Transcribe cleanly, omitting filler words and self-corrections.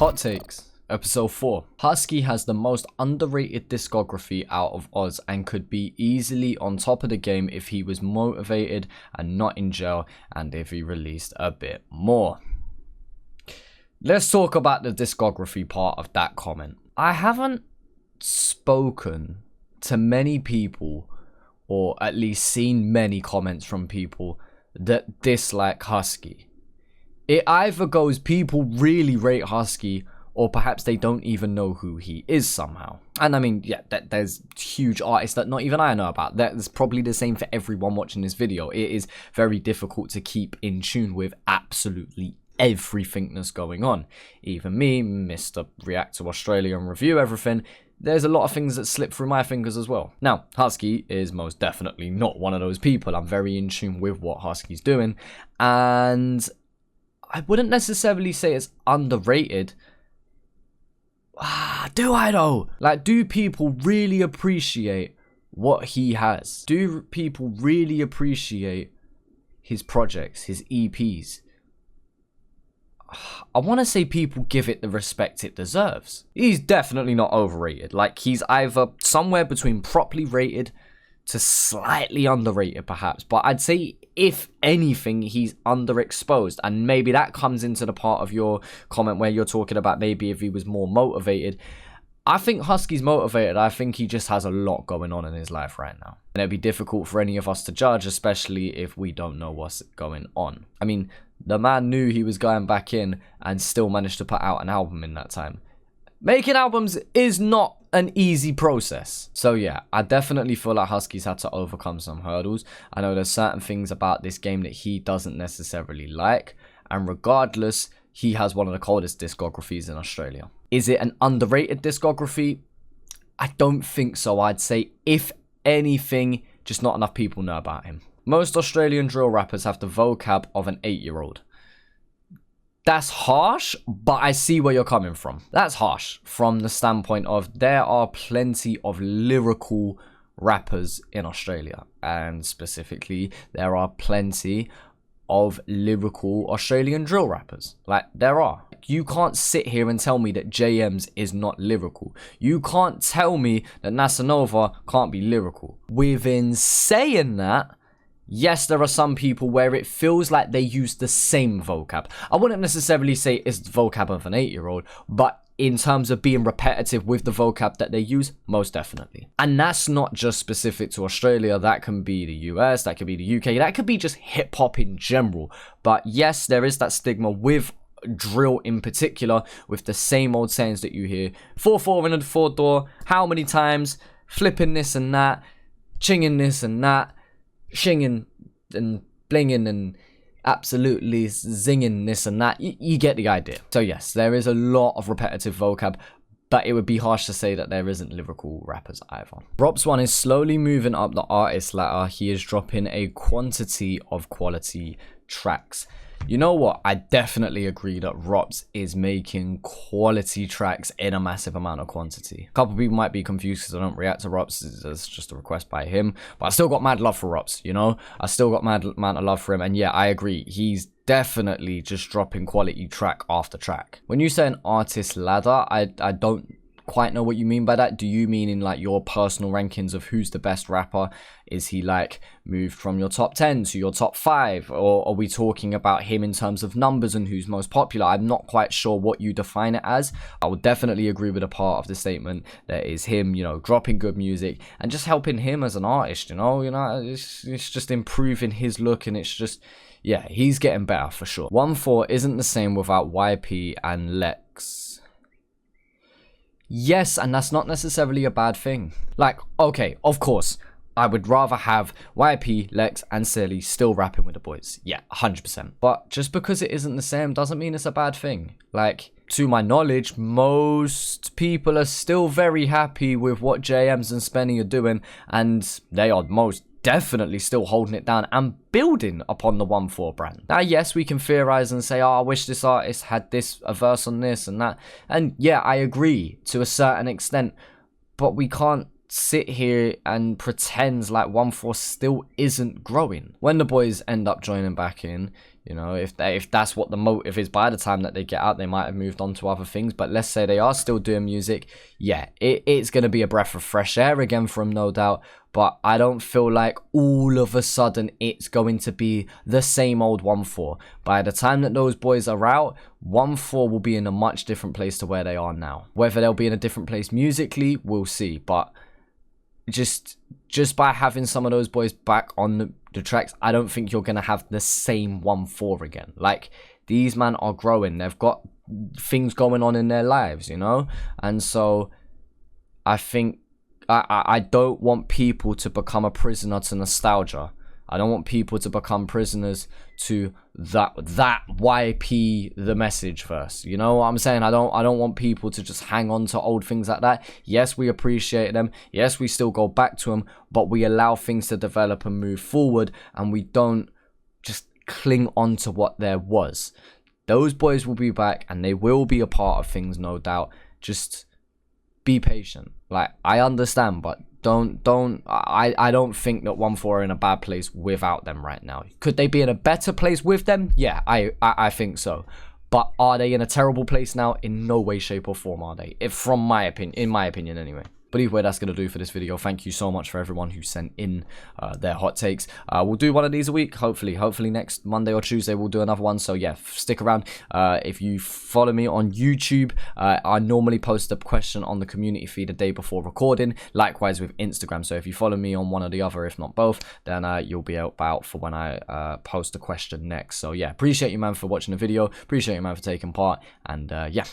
Hot takes. Episode 4. Huskii has the most underrated discography out of Oz and could be easily on top of the game if he was motivated and not in jail, and if he released a bit more. Let's talk about the discography part of that comment. I haven't spoken to many people, or at least seen many comments from people that dislike Huskii. It either goes people really rate Huskii, or perhaps they don't even know who he is somehow. And I mean, yeah, there's huge artists that not even I know about. That's probably the same for everyone watching this video. It is very difficult to keep in tune with absolutely everything that's going on. Even me, Mr. React to Australia and review everything, there's a lot of things that slip through my fingers as well. Now, Huskii is most definitely not one of those people. I'm very in tune with what Huskii's doing, and I wouldn't necessarily say it's underrated. Do I though? Like, do people really appreciate what he has? Do people really appreciate his projects, his EPs? I want to say people give it the respect it deserves. He's definitely not overrated. Like, he's either somewhere between properly rated to slightly underrated perhaps, but I'd say if anything he's underexposed, and maybe that comes into the part of your comment where you're talking about maybe if he was more motivated. I think Huskii's motivated. I think he just has a lot going on in his life right now, and it'd be difficult for any of us to judge, especially if we don't know what's going on. I mean, the man knew he was going back in and still managed to put out an album in that time. Making albums is not an easy process. So yeah, I definitely feel like Huskii's had to overcome some hurdles. I know there's certain things about this game that he doesn't necessarily like, and regardless, he has one of the coldest discographies in Australia. Is it an underrated discography? I don't think so. I'd say, if anything, just not enough people know about him. Most Australian drill rappers have the vocab of an 8-year-old. That's harsh, but I see where you're coming from. That's harsh from the standpoint of there are plenty of lyrical rappers in Australia, and specifically there are plenty of lyrical Australian drill rappers. Like, there are. You can't sit here and tell me that JM's is not lyrical. You can't tell me that Nasanova can't be lyrical. Within saying that, yes, there are some people where it feels like they use the same vocab. I wouldn't necessarily say it's the vocab of an 8-year-old, but in terms of being repetitive with the vocab that they use, most definitely. And that's not just specific to Australia. That can be the US, that could be the UK, that could be just hip-hop in general. But yes, there is that stigma with drill in particular, with the same old sayings that you hear. 4-4 in the 4-door, how many times, flipping this and that, chinging this and that, shinging and blinging and absolutely zinging this and that. You get the idea. So yes, there is a lot of repetitive vocab, but it would be harsh to say that there isn't lyrical rappers either. Rops One is slowly moving up the artist ladder. He is dropping a quantity of quality tracks. You know what? I definitely agree that Rops is making quality tracks in a massive amount of quantity. A couple of people might be confused because I don't react to Rops. It's just a request by him. But I still got mad love for Rops, you know? I still got mad amount of love for him. And yeah, I agree. He's definitely just dropping quality track after track. When you say an artist ladder, I don't quite know what you mean by that. Do you mean in like your personal rankings of who's the best rapper? Is he like moved from your top 10 to your top 5, or are we talking about him in terms of numbers and who's most popular? I'm not quite sure what you define it as. I would definitely agree with a part of the statement that is him, you know, dropping good music and just helping him as an artist, you know, it's just improving his look, and it's just, yeah, he's getting better for sure. OneFour isn't the same without YP and Lekks. Yes, and that's not necessarily a bad thing. Like, okay, of course, I would rather have YP, Lekks, and Silly still rapping with the boys. Yeah, 100%. But just because it isn't the same doesn't mean it's a bad thing. Like, to my knowledge, most people are still very happy with what JMs and Spenny are doing, and they are most definitely still holding it down and building upon the OneFour brand. Now, yes, we can theorize and say, oh, I wish this artist had a verse on this and that. And yeah, I agree to a certain extent, but we can't sit here and pretend like OneFour still isn't growing. When the boys end up joining back in, You know, if that's what the motive is, by the time that they get out, they might have moved on to other things. But let's say they are still doing music. Yeah, it's going to be a breath of fresh air again for them, no doubt. But I don't feel like all of a sudden it's going to be the same old OneFour. By the time that those boys are out, OneFour will be in a much different place to where they are now. Whether they'll be in a different place musically, we'll see. But just by having some of those boys back on the tracks, I don't think you're going to have the same OneFour again. Like, these men are growing. They've got things going on in their lives, you know? And so I think I don't want people to become a prisoner to nostalgia. I don't want people to become prisoners to that YP the message verse. You know what I'm saying? I don't want people to just hang on to old things like that. Yes, we appreciate them. Yes, we still go back to them, but we allow things to develop and move forward, and we don't just cling on to what there was. Those boys will be back, and they will be a part of things, no doubt. Just be patient. Like, I understand, but I don't think that OneFour are in a bad place without them right now. Could they be in a better place with them? Yeah, I think so. But are they in a terrible place now? In no way, shape, or form are they. In my opinion, anyway. But either way, that's going to do for this video. Thank you so much for everyone who sent in their hot takes. We'll do one of these a week, hopefully. Hopefully next Monday or Tuesday we'll do another one. So yeah, stick around. If you follow me on YouTube, I normally post a question on the community feed a day before recording. Likewise with Instagram. So if you follow me on one or the other, if not both, then you'll be out for when I post a question next. So yeah, appreciate you, man, for watching the video. Appreciate you, man, for taking part. And yeah.